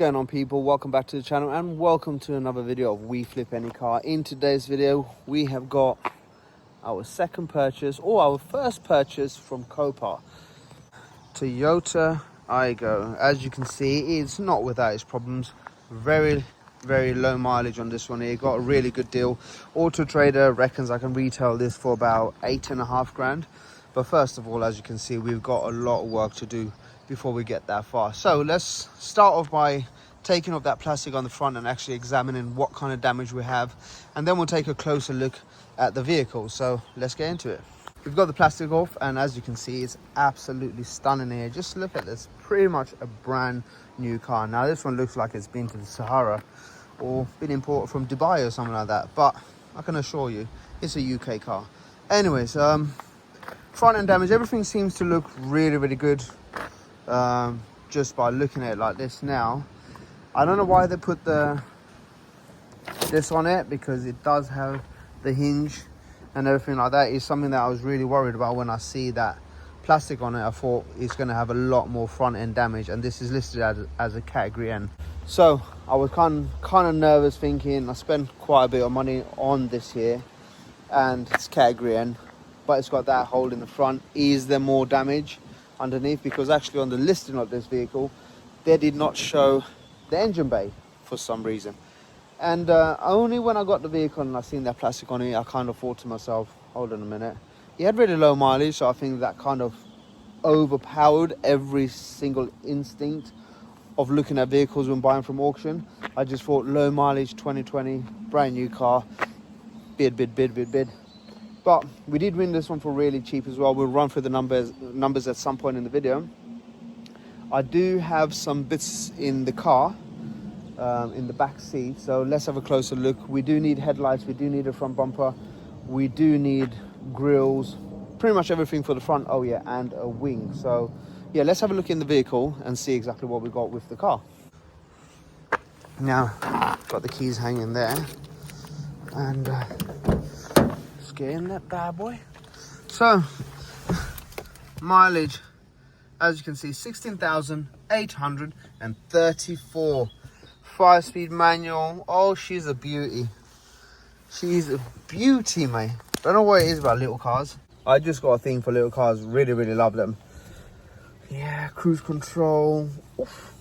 going on, people? Welcome back to the channel and welcome to another video of We Flip Any Car. In today's video we have got our second purchase, or our first purchase, from Copart. Toyota Aygo. As you can see, it's not without its problems. Very low mileage on this one here. Got a really good deal. Auto Trader reckons I can retail this for about 8.5 grand. But first of all, as you can see, we've got a lot of work to do before we get that far. So let's start off by taking off that plastic on the front and actually examining what kind of damage we have, and then we'll take a closer look at the vehicle. So let's get into it. We've got the plastic off, and as you can see, it's absolutely stunning here. Just look at this, pretty much a brand new car. Now this one looks like it's been to the Sahara or been imported from Dubai or something like that, but I can assure you it's a UK car. Anyways, front end damage, everything seems to look really good. Just by looking at it like this now. I don't know why they put this on it, because it does have the hinge and everything like that. Is something that I was really worried about when I see that plastic on it. I thought it's going to have a lot more front end damage, and this is listed as a category N. So I was kind of nervous, thinking I spent quite a bit of money on this here and it's category N, but it's got that hole in the front. Is there more damage underneath? Because actually on the listing of this vehicle they did not show the engine bay for some reason, and only when I got the vehicle and I seen that plastic on it, I kind of thought to myself, hold on a minute. He had really low mileage, so I think that kind of overpowered every single instinct of looking at vehicles when buying from auction. I just thought low mileage, 2020, brand new car, bid. But we did win this one for really cheap as well. We'll run through the numbers at some point in the video. I do have some bits in the car, in the back seat, so let's have a closer look. We do need headlights, we do need a front bumper, we do need grills, pretty much everything for the front. Oh yeah, and a wing. So yeah, let's have a look in the vehicle and see exactly what we got with the car. Now, got the keys hanging there, and get in that bad boy. So mileage, as you can see, 16,834. 5-speed manual. Oh, she's a beauty. She's a beauty, mate. Don't know what it is about little cars. I just got a thing for little cars. Really love them. Yeah, cruise control. Oof.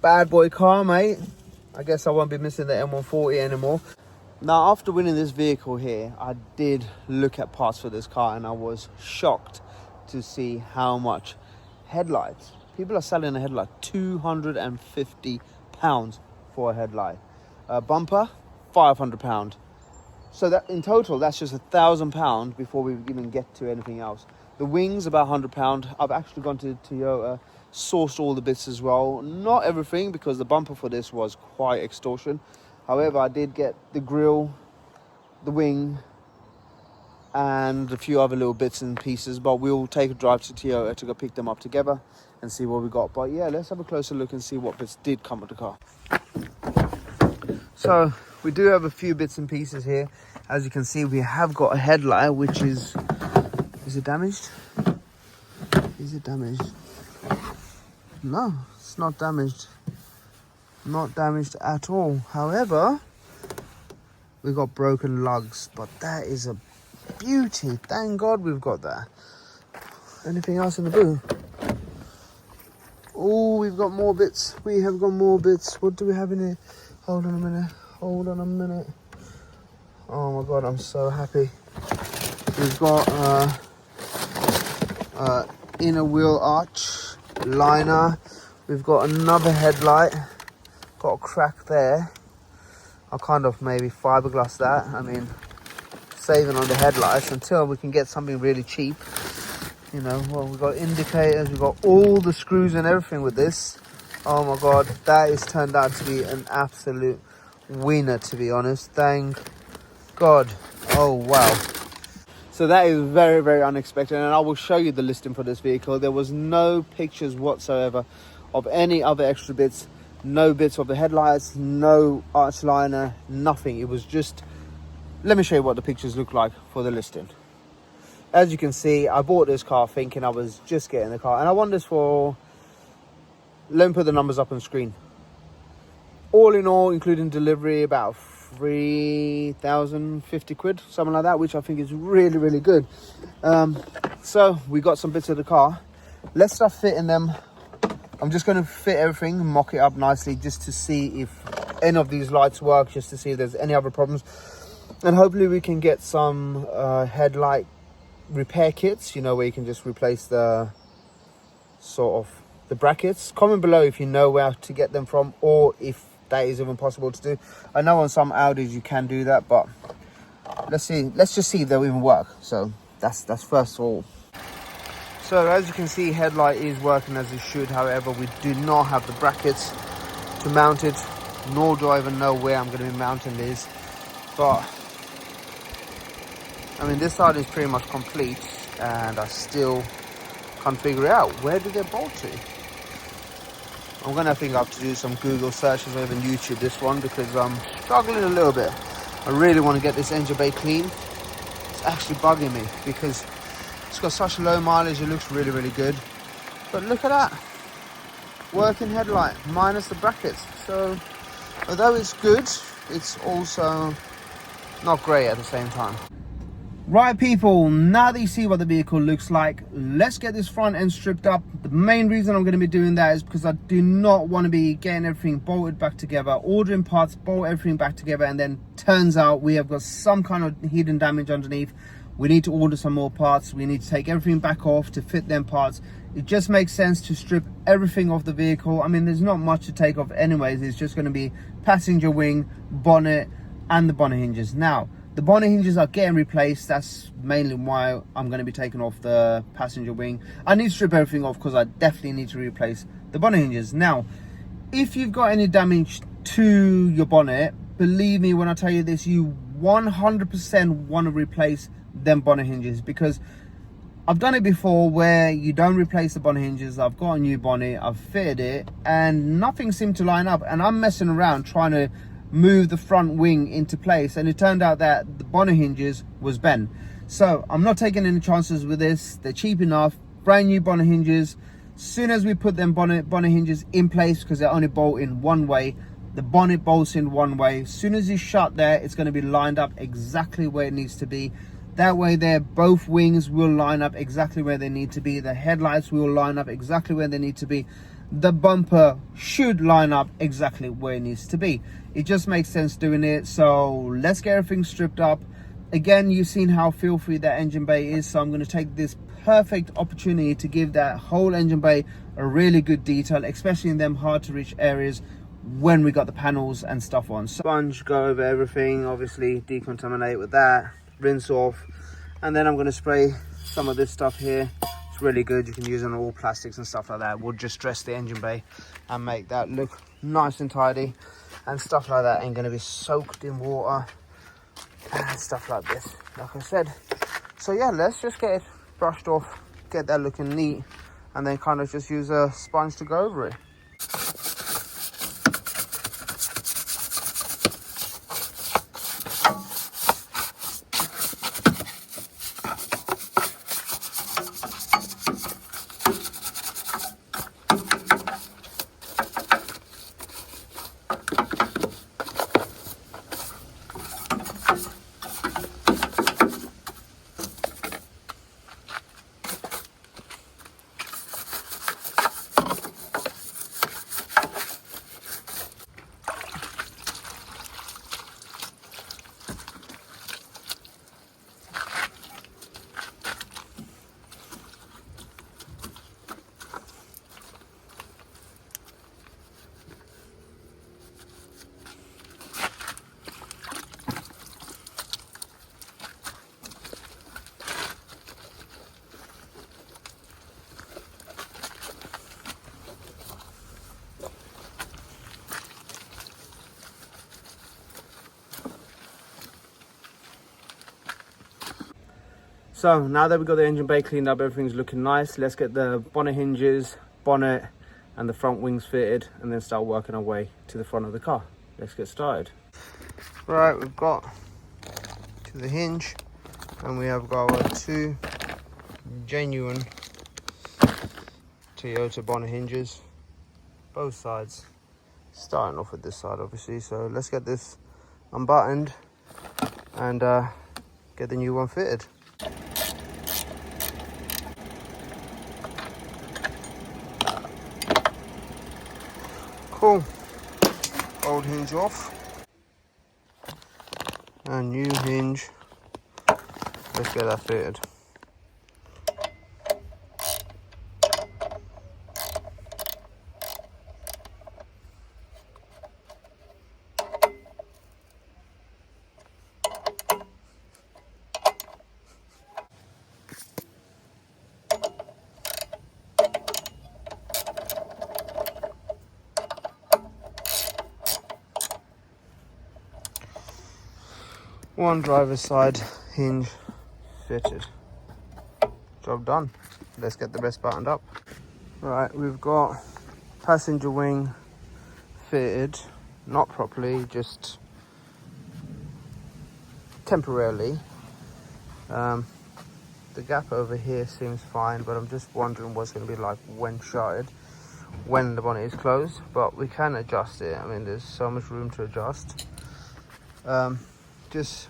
Bad boy car, mate. I guess I won't be missing the M140 anymore. Now, after winning this vehicle here, I did look at parts for this car, and I was shocked to see how much headlights. People are selling a headlight, £250 for a headlight. Bumper, £500. So that in total, that's just £1,000 before we even get to anything else. The wings, about £100. I've actually gone to Toyota, sourced all the bits as well. Not everything, because the bumper for this was quite extortion. However, I did get the grille, the wing, and a few other little bits and pieces. But we'll take a drive to Toyota to go pick them up together and see what we got. But yeah, let's have a closer look and see what bits did come with the car. So we do have a few bits and pieces here. As you can see, we have got a headlight, which is it damaged? Is it damaged? No, it's not damaged. Not damaged at all. However, we got broken lugs, but that is a beauty. Thank God we've got that. Anything else in the boot? Oh, we've got more bits. We have got more bits. What do we have in here? Hold on a minute. Oh my God, I'm so happy. We've got inner wheel arch liner. We've got another headlight. Got a crack there. I'll kind of maybe fiberglass that. I mean, saving on the headlights until we can get something really cheap. You know, well, we've got indicators, we've got all the screws and everything with this. Oh my God, that is turned out to be an absolute winner, to be honest. Thank God. Oh wow. So that is very unexpected, and I will show you the listing for this vehicle. There was no pictures whatsoever of any other extra bits. No bits of the headlights, no arch liner, nothing. It was just, let me show you what the pictures look like for the listing. As you can see, I bought this car thinking I was just getting the car, and I won this for let me put the numbers up on the screen. All in all, including delivery, about 3,050 quid, something like that, which I think is really, really good. So we got some bits of the car. Let's start fitting them. I'm just going to fit everything, mock it up nicely, just to see if any of these lights work, just to see if there's any other problems. And hopefully we can get some headlight repair kits, you know, where you can just replace the sort of the brackets. Comment below if you know where to get them from, or if that is even possible to do. I know on some Audis you can do that, but let's just see if they'll even work. So that's first of all. So as you can see, headlight is working as it should. However, we do not have the brackets to mount it, nor do I even know where I'm going to be mounting these. But I mean, this side is pretty much complete, and I still can't figure it out. Where do they bolt to? I'm gonna think I have to do some Google searches or even YouTube this one, because I'm struggling a little bit. I really want to get this engine bay clean. It's actually bugging me because it's got such low mileage. It looks really, really good, but look at that, working headlight minus the brackets. So although it's good, it's also not great at the same time. Right people, now that you see what the vehicle looks like, let's get this front end stripped up. The main reason I'm going to be doing that is because I do not want to be getting everything bolted back together, ordering parts, bolt everything back together, and then turns out we have got some kind of hidden damage underneath. We need to order some more parts. We need to take everything back off to fit them parts. It just makes sense to strip everything off the vehicle. I mean, there's not much to take off anyways. It's just going to be passenger wing, bonnet, and the bonnet hinges. Now, the bonnet hinges are getting replaced. That's mainly why I'm going to be taking off the passenger wing. I need to strip everything off because I definitely need to replace the bonnet hinges. Now, if you've got any damage to your bonnet, believe me when I tell you this, you 100% want to replace them bonnet hinges, because I've done it before where you don't replace the bonnet hinges. I've got a new bonnet, I've fitted it, and nothing seemed to line up, and I'm messing around trying to move the front wing into place, and it turned out that the bonnet hinges was bent. So I'm not taking any chances with this. They're cheap enough, brand new bonnet hinges. Soon as we put them bonnet hinges in place, because they're only bolt in one way, the bonnet bolts in one way. As soon as you shut there, it's going to be lined up exactly where it needs to be. That way there, both wings will line up exactly where they need to be. The headlights will line up exactly where they need to be. The bumper should line up exactly where it needs to be. It just makes sense doing it. So let's get everything stripped up. Again, you've seen how filthy that engine bay is, so I'm going to take this perfect opportunity to give that whole engine bay a really good detail, especially in them hard to reach areas when we got the panels and stuff on. Sponge, go over everything, obviously decontaminate with that, rinse off, and then I'm going to spray some of this stuff here. It's really good. You can use it on all plastics and stuff like that. We'll just dress the engine bay and make that look nice and tidy, and stuff like that ain't going to be soaked in water and stuff like this, like I said. So yeah, let's just get it brushed off, get that looking neat, and then kind of just use a sponge to go over it. So now that we've got the engine bay cleaned up, everything's looking nice. Let's get the bonnet hinges, bonnet, and the front wings fitted, and then start working our way to the front of the car. Let's get started. Right, we've got to the hinge, and we have got our two genuine Toyota bonnet hinges. both sides. Starting off with this side, obviously. So let's get this unbuttoned and get the new one fitted. Cool. Old hinge off. And new hinge. Let's get that fitted. One driver's side hinge fitted. Job done. Let's get the rest buttoned up. Right, we've got passenger wing fitted, not properly, just temporarily. The gap over here seems fine, but I'm just wondering what's going to be like when shuttered, when the bonnet is closed. But we can adjust it. I mean, there's so much room to adjust. Just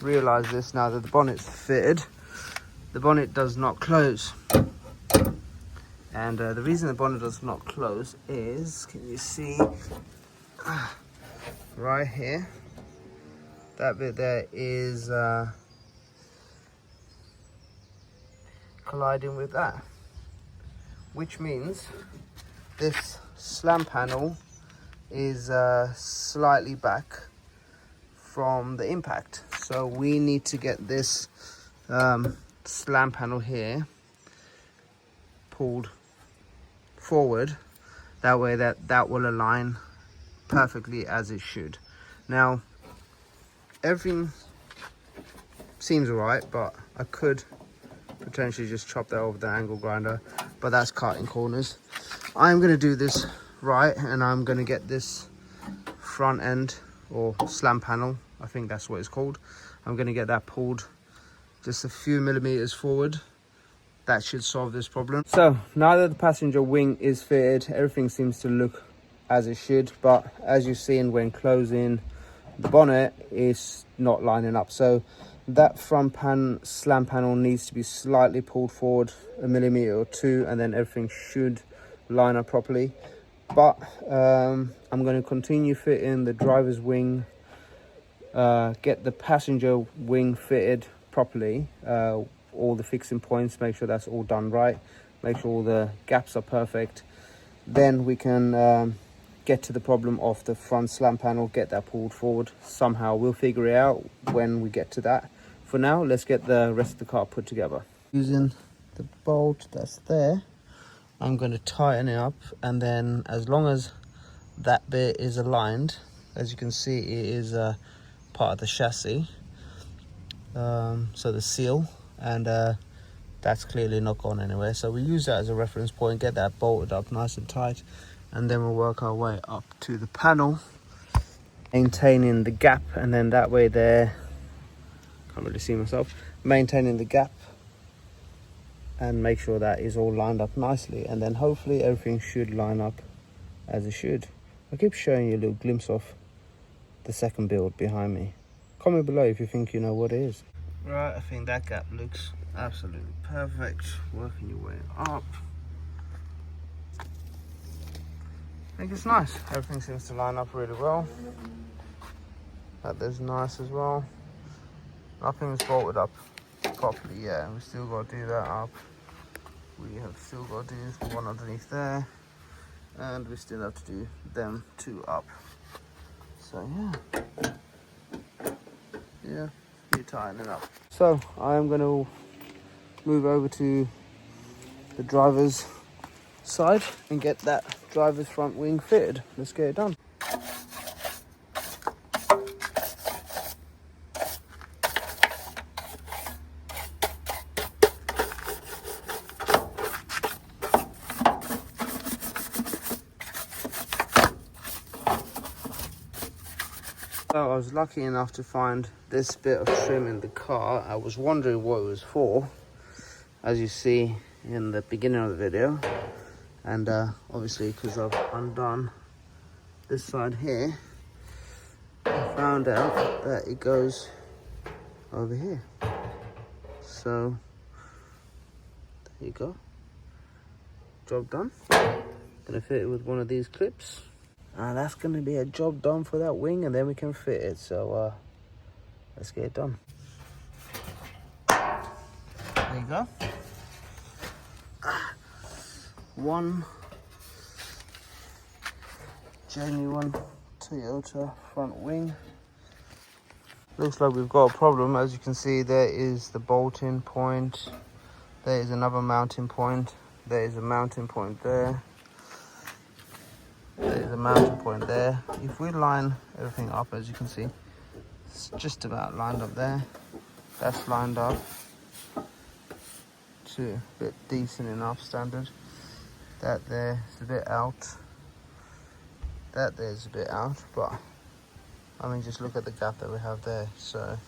realize this now that the bonnet's fitted, the bonnet does not close. And the reason the bonnet does not close is, can you see right here, that bit there is colliding with that, which means this slam panel is slightly back from the impact. So we need to get this slam panel here pulled forward, that way that will align perfectly as it should. Now everything seems alright, but I could potentially just chop that over the angle grinder, but that's cutting corners. I'm going to do this right, and I'm going to get this front end or slam panel, I think that's what it's called, I'm going to get that pulled just a few millimeters forward. That should solve this problem. So now that the passenger wing is fitted, everything seems to look as it should, but as you've seen when closing the bonnet, is not lining up. So that front slam panel needs to be slightly pulled forward a millimeter or two, and then everything should line up properly. But I'm going to continue fitting the driver's wing, get the passenger wing fitted properly, all the fixing points, make sure that's all done right, make sure all the gaps are perfect. Then we can get to the problem of the front slam panel, get that pulled forward somehow. We'll figure it out when we get to that. For now, let's get the rest of the car put together. Using the bolt that's there, I'm going to tighten it up, and then as long as that bit is aligned, as you can see, it is part of the chassis, so the seal, and that's clearly not gone anywhere. So we use that as a reference point, get that bolted up nice and tight, and then we'll work our way up to the panel, maintaining the gap, and then that way there, can't really see myself, maintaining the gap and make sure that is all lined up nicely, and then hopefully everything should line up as it should. I'll keep showing you a little glimpse of the second build behind me. Comment below if you think you know what it is. Right, I think that gap looks absolutely perfect. Working your way up, I think it's nice. Everything seems to line up really well. That there's nice as well. Nothing's bolted up properly yet. We still got to do that up. We have still got to do the one underneath there, and we still have to do them two up. So yeah, you tighten it up. So I am going to move over to the driver's side and get that driver's front wing fitted. Let's get it done. So I was lucky enough to find this bit of trim in the car. I was wondering what it was for, as you see in the beginning of the video. And obviously, because I've undone this side here, I found out that it goes over here. So there you go, job done. Gonna fit it with one of these clips, and that's gonna be a job done for that wing, and then we can fit it. So let's get it done. There you go. One genuine Toyota front wing. Looks like we've got a problem. As you can see, there is the bolting point, there is another mounting point, there is a mounting point there, there is a mounting point there. If we line everything up, as you can see, it's just about lined up there. That's lined up to a bit decent enough standard. That there is a bit out, that there's a bit out, but I mean, just look at the gap that we have there. So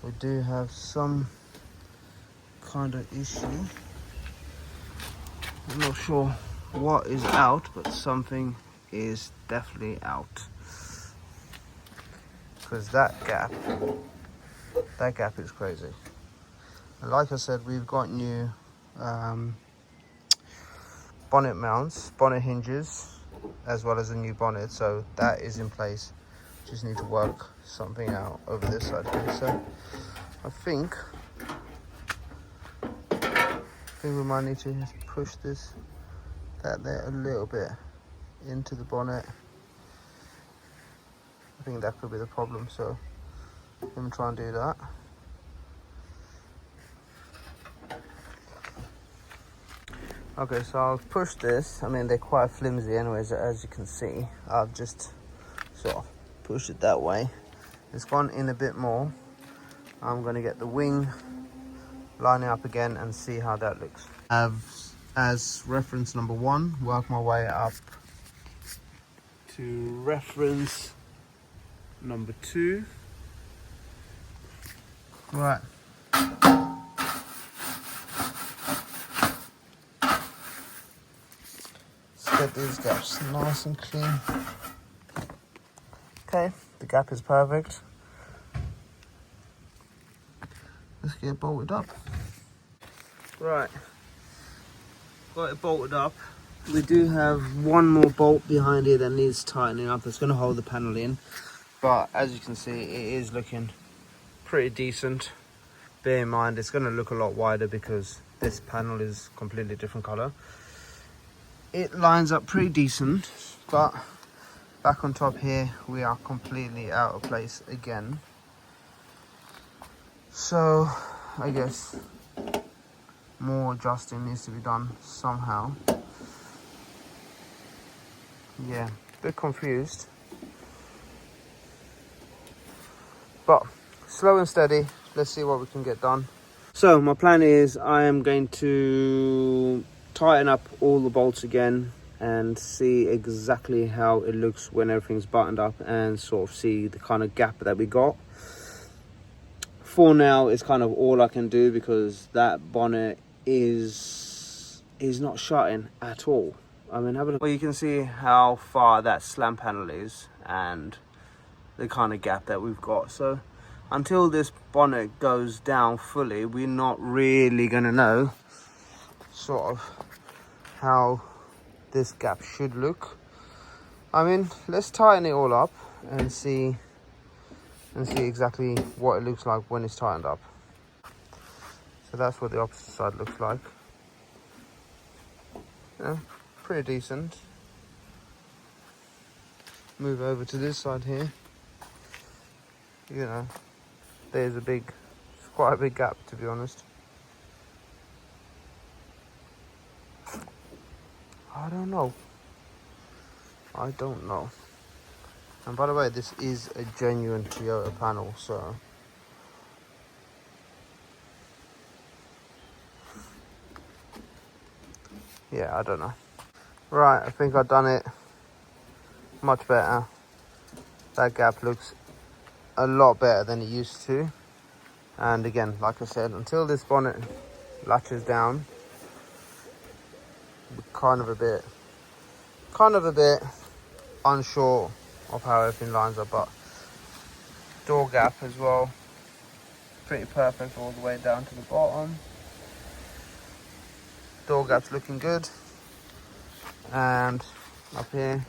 we do have some kind of issue. I'm not sure what is out, but something is definitely out, because that gap is crazy. And like I said, we've got new bonnet mounts, bonnet hinges, as well as a new bonnet, so that is in place. Just need to work something out over this side here. So I think we might need to just push that there a little bit into the bonnet. I think that could be the problem, so let me try and do that. Okay, so I'll push this. I mean, they're quite flimsy anyways, as you can see. I've just sort of push it that way. It's gone in a bit more. I'm going to get the wing lining up again and see how that looks. I have as reference number 1, work my way up to reference number 2. Right. Let's get these gaps nice and clean. Okay, the gap is perfect. Let's get it bolted up. Right, got it bolted up. We do have one more bolt behind here that needs tightening up. It's going to hold the panel in, but as you can see, it is looking pretty decent. Bear in mind, it's going to look a lot wider because this panel is completely different color. It lines up pretty decent, but back on top here, we are completely out of place again. So I guess more adjusting needs to be done somehow. Yeah, a bit confused, but slow and steady. Let's see what we can get done. So my plan is I am going to tighten up all the bolts again and see exactly how it looks when everything's buttoned up, and sort of see the kind of gap that we got. For now, it's kind of all I can do because that bonnet is not shutting at all. I mean, have a look. Well, you can see how far that slam panel is and the kind of gap that we've got. So until this bonnet goes down fully, we're not really going to know sort of how this gap should look. I mean, let's tighten it all up and see exactly what it looks like when it's tightened up. So that's what the opposite side looks like. Yeah, pretty decent. Move over to this side here. You know, there's quite a big gap, to be honest. I don't know. And by the way, this is a genuine Toyota panel, so yeah, I don't know. Right, I think I've done it much better. That gap looks a lot better than it used to. And again, like I said, until this bonnet latches down, kind of a bit unsure of how everything lines up, but door gap as well, pretty perfect all the way down to the bottom. Door gap's looking good, and up here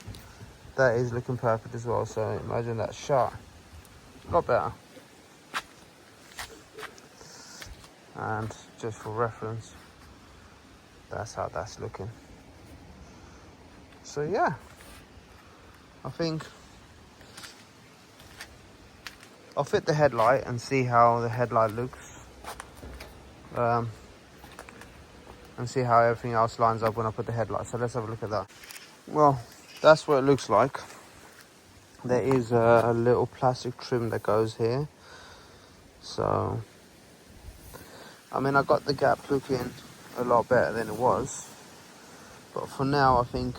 that is looking perfect as well. So imagine that shut, a lot better. And just for reference, that's how that's looking. So yeah, I think I'll fit the headlight and see how the headlight looks, and see how everything else lines up when I put the headlight. So let's have a look at that. Well, that's what it looks like. There is a little plastic trim that goes here. So, I mean, I got the gap looking a lot better than it was. But for now, I think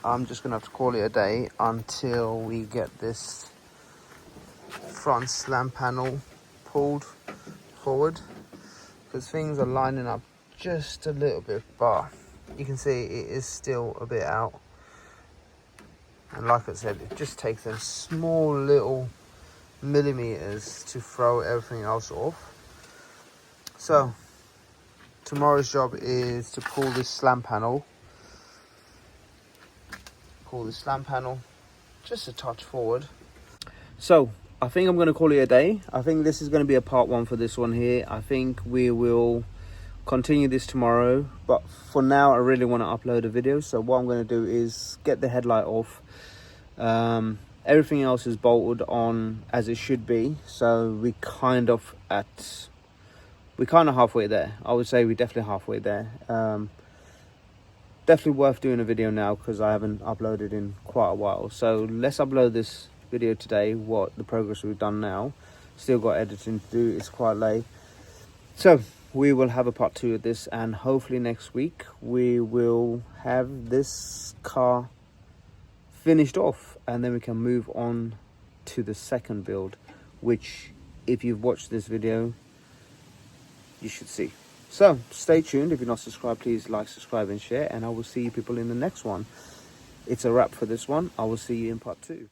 I'm just gonna have to call it a day until we get this front slam panel pulled forward, because things are lining up just a little bit, but you can see it is still a bit out. And like I said, it just takes them small little millimeters to throw everything else off. So tomorrow's job is to pull this slam panel just a touch forward. So I think I'm going to call it a day. I think this is going to be a part one for this one here. I think we will continue this tomorrow, but for now I really want to upload a video. So what I'm going to do is get the headlight off. Everything else is bolted on as it should be, so we kind of halfway there. I would say we're definitely halfway there. Definitely worth doing a video now, because I haven't uploaded in quite a while. So let's upload this video today, what the progress we've done now. Still got editing to do, it's quite late. So we will have a part two of this, and hopefully next week we will have this car finished off, and then we can move on to the second build, which if you've watched this video you should see. So stay tuned. If you're not subscribed, please like, subscribe and share, and I will see you people in the next one. It's a wrap for this one. I will see you in part two.